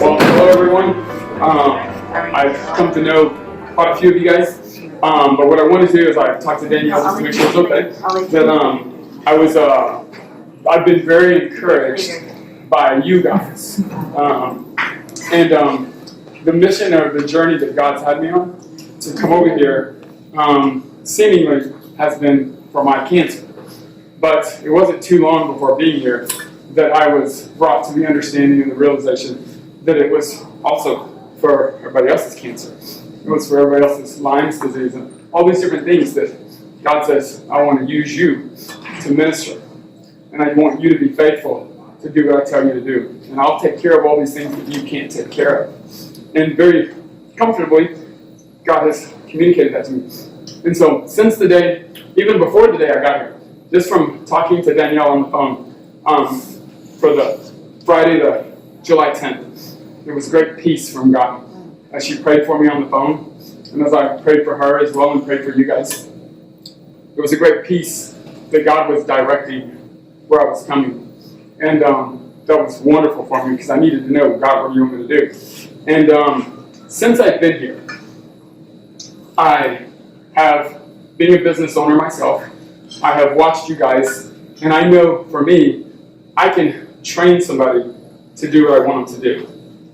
Well, hello everyone. I've come to know quite a few of you guys, but what I want to do is I talked to Danielle just to make sure it's okay. That I've been very encouraged by you guys, and the mission or the journey that God's had me on to come over here, seemingly has been for my cancer. But it wasn't too long before being here that I was brought to the understanding and the realization that it was also for everybody else's cancer. It was for everybody else's Lyme's disease and all these different things that God says, I want to use you to minister. And I want you to be faithful to do what I tell you to do. And I'll take care of all these things that you can't take care of. And very comfortably, God has communicated that to me. And so since the day, even before the day I got here, just from talking to Danielle on the phone for the Friday, the July 10th, there was great peace from God as she prayed for me on the phone, and as I prayed for her as well and prayed for you guys. There was a great peace that God was directing where I was coming, and that was wonderful for me because I needed to know, God, what do you want me to do? And since I've been here, I have, being a business owner myself, I have watched you guys, and I know for me, I can train somebody to do what I want them to do.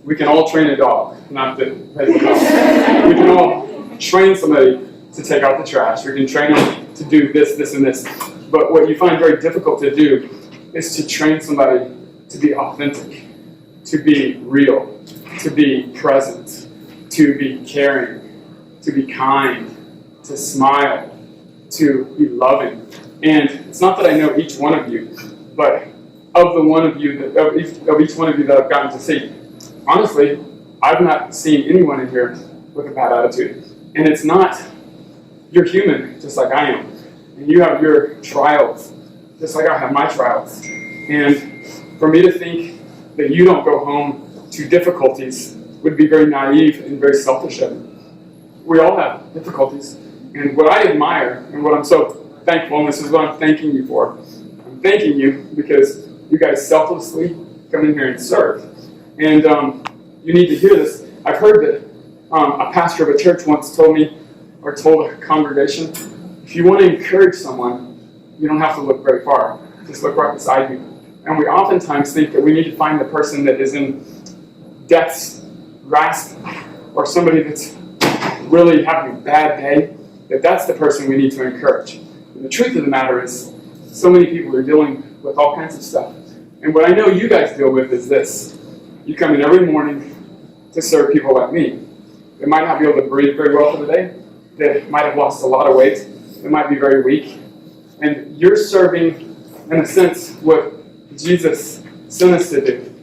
We can all train a dog, not the dog. We can all train somebody to take out the trash. We can train them to do this, this, and this. But what you find very difficult to do is to train somebody to be authentic, to be real, to be present, to be caring, to be kind, to smile, to be loving. And it's not that I know each one of you, but of each one of you that I've gotten to see, honestly, I've not seen anyone in here with a bad attitude. And it's not, you're human, just like I am. And you have your trials, just like I have my trials. And for me to think that you don't go home to difficulties would be very naive and very selfish of me. We all have difficulties. And what I admire, and what I'm so thankful, and this is what I'm thanking you for, I'm thanking you because you guys selflessly come in here and serve. And you need to hear this. I've heard that a pastor of a church once told me, or told a congregation, if you want to encourage someone, you don't have to look very far. Just look right beside you. And we oftentimes think that we need to find the person that is in death's grasp, or somebody that's really having a bad day, that's the person we need to encourage. And the truth of the matter is, so many people are dealing with all kinds of stuff. And what I know you guys deal with is this. You come in every morning to serve people like me. They might not be able to breathe very well for the day. They might have lost a lot of weight. They might be very weak. And you're serving, in a sense, what Jesus sent us to do.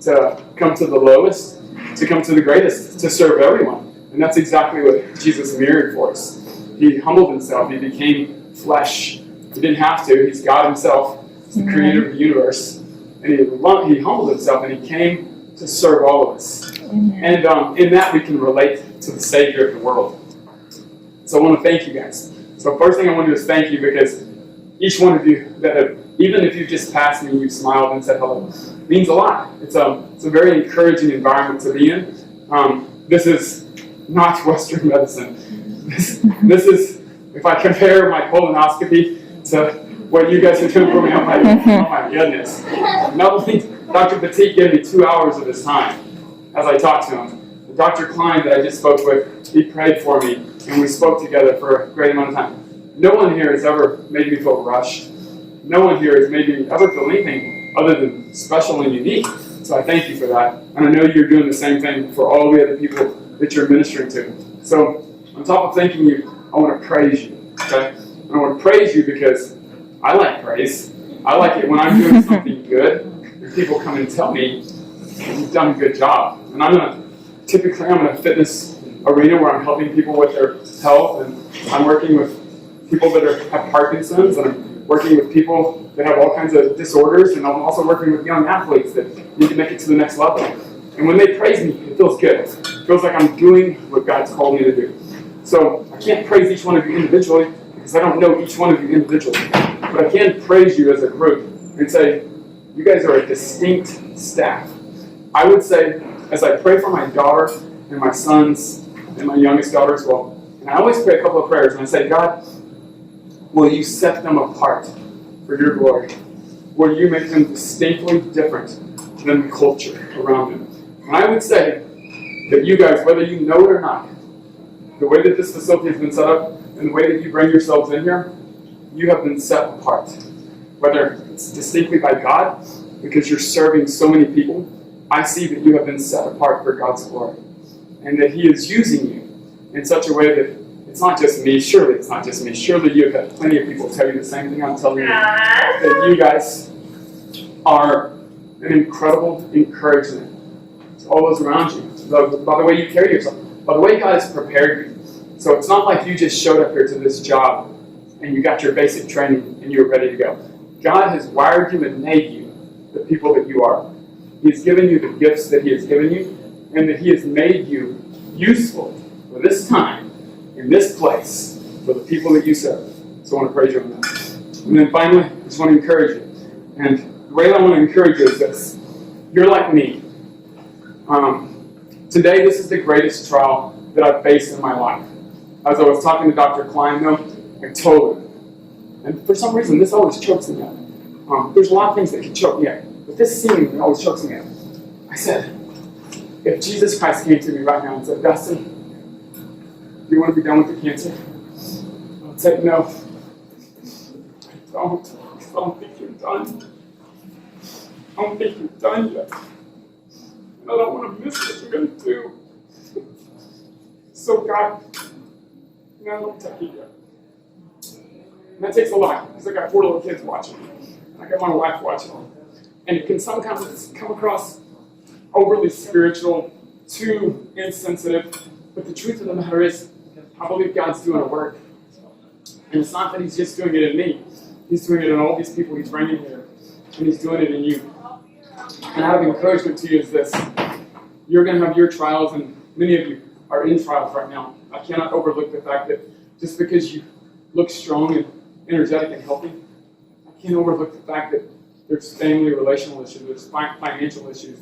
To come to the lowest, to come to the greatest, to serve everyone. And that's exactly what Jesus mirrored for us. He humbled himself. He became flesh. He didn't have to. He's God himself. He's the creator of the universe. And he humbled himself, and he came to serve all of us. And in that, we can relate to the Savior of the world. So I want to thank you guys. So first thing I want to do is thank you, because each one of you that have, even if you've just passed me and you've smiled and said hello, means a lot. It's a very encouraging environment to be in. This is not Western medicine. This is, if I compare my colonoscopy to what you guys are doing for me, oh my goodness. Not only Dr. Petit gave me 2 hours of his time as I talked to him. Dr. Klein that I just spoke with, he prayed for me, and we spoke together for a great amount of time. No one here has ever made me feel rushed. No one here has made me ever feel anything other than special and unique. So I thank you for that. And I know you're doing the same thing for all the other people that you're ministering to. So on top of thanking you, I want to praise you. Okay? And I want to praise you because I like praise. I like it when I'm doing something good, and people come and tell me, you've done a good job. And I'm in a fitness arena where I'm helping people with their health, and I'm working with people that have Parkinson's, and I'm working with people that have all kinds of disorders, and I'm also working with young athletes that need to make it to the next level. And when they praise me, it feels good. It feels like I'm doing what God's called me to do. So I can't praise each one of you individually because I don't know each one of you individually. But I can praise you as a group and say, you guys are a distinct staff. I would say as I pray for my daughter and my sons and my youngest daughter as well, and I always pray a couple of prayers, and I say, God, will you set them apart for your glory? Will you make them distinctly different than the culture around them? And I would say that you guys, whether you know it or not, the way that this facility has been set up and the way that you bring yourselves in here, you have been set apart. Whether it's distinctly by God, because you're serving so many people, I see that you have been set apart for God's glory. And that He is using you in such a way that it's not just me. Surely it's not just me. Surely you've had plenty of people tell you the same thing I'm telling you. That you guys are an incredible encouragement to all those around you. By the way you carry yourself. By the way God has prepared you. So it's not like you just showed up here to this job and you got your basic training and you're ready to go. God has wired you and made you the people that you are. He has given you the gifts that He has given you, and that He has made you useful for this time, in this place, for the people that you serve. So I want to praise you on that. And then finally, I just want to encourage you. And the way I want to encourage you is this. You're like me. Today, this is the greatest trial that I've faced in my life. As I was talking to Dr. Klein, though, I told him. And for some reason, this always chokes me up. There's a lot of things that can choke me up. But this scene always chokes me up. I said, if Jesus Christ came to me right now and said, Dustin, do you want to be done with the cancer? I'll say, no. I don't think you're done. I don't think you're done yet. And I don't want to miss what you're going to do. So God, I don't take it yet. And that takes a lot, because I got 4 little kids watching. And I got my wife watching. And it can sometimes come across overly spiritual, too insensitive. But the truth of the matter is, I believe God's doing a work. And it's not that He's just doing it in me. He's doing it in all these people He's bringing here. And He's doing it in you. And I have encouragement to you is this. You're going to have your trials, and many of you are in trials right now. I cannot overlook the fact that just because you look strong and energetic and healthy, I can't overlook the fact that there's family relational issues, there's financial issues,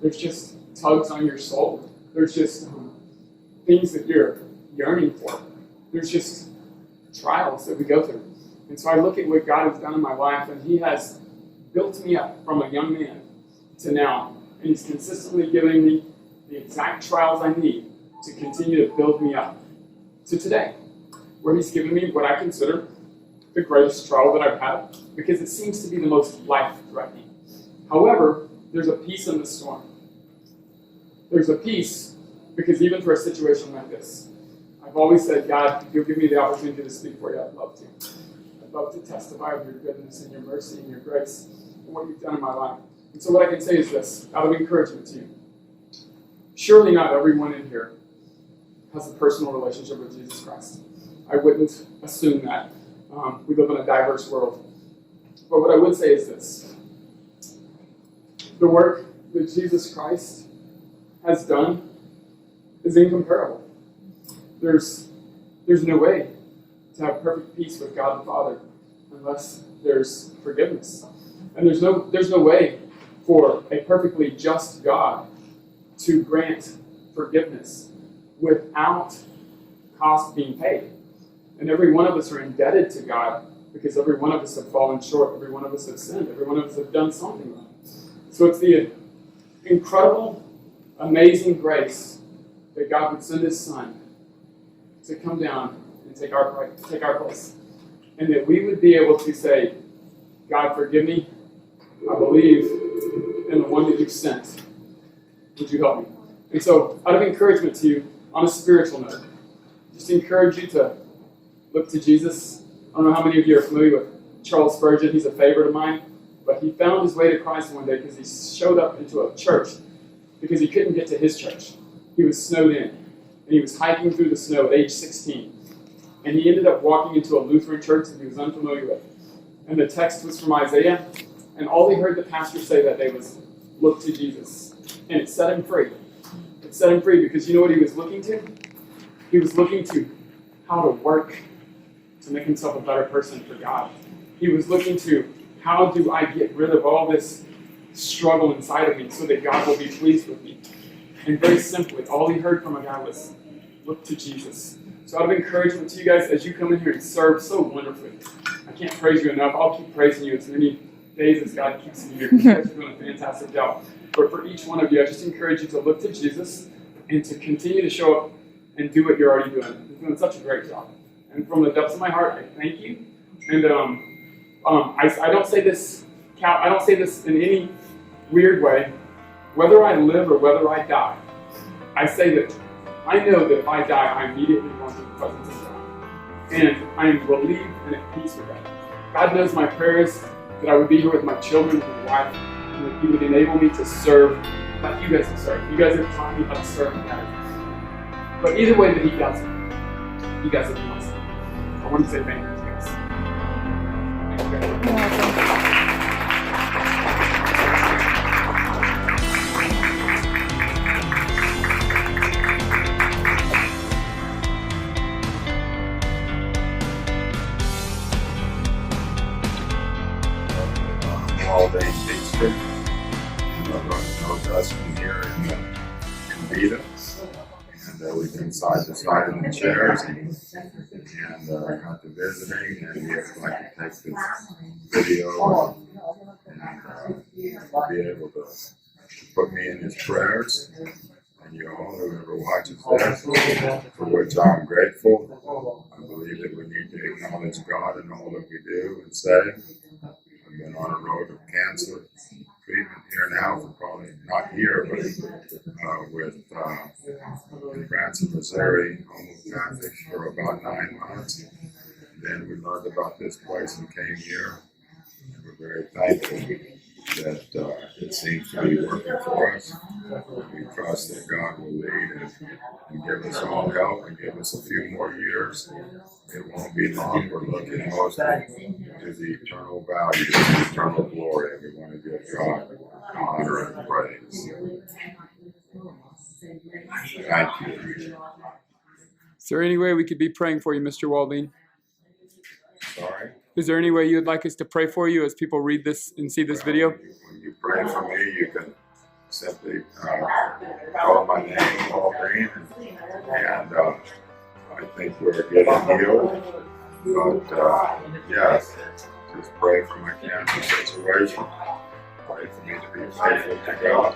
there's just tugs on your soul. There's just things that you're yearning for. There's just trials that we go through. And so I look at what God has done in my life, and He has built me up from a young man to now. And He's consistently giving me the exact trials I need to continue to build me up to today, where He's given me what I consider the greatest trial that I've had, because it seems to be the most life-threatening. However, there's a peace in the storm. There's a peace, because even for a situation like this, I've always said, God, if you'll give me the opportunity to speak for you, I'd love to. I'd love to testify of your goodness and your mercy and your grace and what you've done in my life. And so what I can say is this, out of encouragement to you. Surely not everyone in here has a personal relationship with Jesus Christ. I wouldn't assume that. We live in a diverse world. But what I would say is this. The work that Jesus Christ has done is incomparable. There's no way to have perfect peace with God the Father unless there's forgiveness. And there's no way for a perfectly just God to grant forgiveness without cost being paid. And every one of us are indebted to God because every one of us have fallen short, every one of us have sinned, every one of us have done something wrong. So it's the incredible, amazing grace that God would send His Son to come down and take our place. And that we would be able to say, God, forgive me. I believe in the one that you've sent. Would you help me? And so, out of encouragement to you, on a spiritual note, just encourage you to look to Jesus. I don't know how many of you are familiar with Charles Spurgeon. He's a favorite of mine. But he found his way to Christ one day because he showed up into a church because he couldn't get to his church. He was snowed in. And he was hiking through the snow at age 16. And he ended up walking into a Lutheran church that he was unfamiliar with. And the text was from Isaiah. And all he heard the pastor say that day was, look to Jesus. And it set him free. It set him free because you know what he was looking to? He was looking to how to work to make himself a better person for God. He was looking to how do I get rid of all this struggle inside of me so that God will be pleased with me. And very simply, all he heard from a guy was, look to Jesus. So out of encouragement to you guys, as you come in here and serve so wonderfully, I can't praise you enough. I'll keep praising you as many days as God keeps me here. You guys are doing a fantastic job. But for each one of you, I just encourage you to look to Jesus and to continue to show up and do what you're already doing. You're doing such a great job. And from the depths of my heart, I thank you. And I don't say this in any weird way. Whether I live or whether I die, I say that I know that if I die, I immediately go into the presence of God. And I am relieved and at peace with that. God knows my prayers that I would be here with my children and my wife, and that He would enable me to serve like you guys have served. You guys have taught me how to serve God. But either way that He does it, you guys have been awesome. I want to say thank you to you guys. Thank you guys. Waldean Dustin. I know Dustin here in Envita. And we've been side to side in the chairs and got to visiting, and we would like to take this video and be able to put me in his prayers. And you all, whoever watches this, for which I'm grateful. I believe that we need to acknowledge God in all that we do and say. I've been on a road of cancer treatment here now for probably, not here, but in Branson, Missouri, homeopathic for about 9 months. Then we learned about this place and came here. And we're very thankful that it seems to be working for us. We trust that God will lead and give us all help and give us a few more years. It won't be long. We're looking mostly to the eternal value, the eternal glory, and we want to give God honor and praise. Thank you. Is there any way we could be praying for you, Mr. Waldean? Sorry? Is there any way you would like us to pray for you as people read this and see this video? When you pray for me, you can simply call my name, Waldean, and I think we're getting healed. But yes, just pray for my cancer situation. Pray for me to be faithful to God.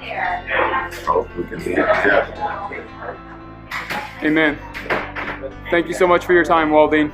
And hope we can be together. Amen. Thank you so much for your time, Waldean.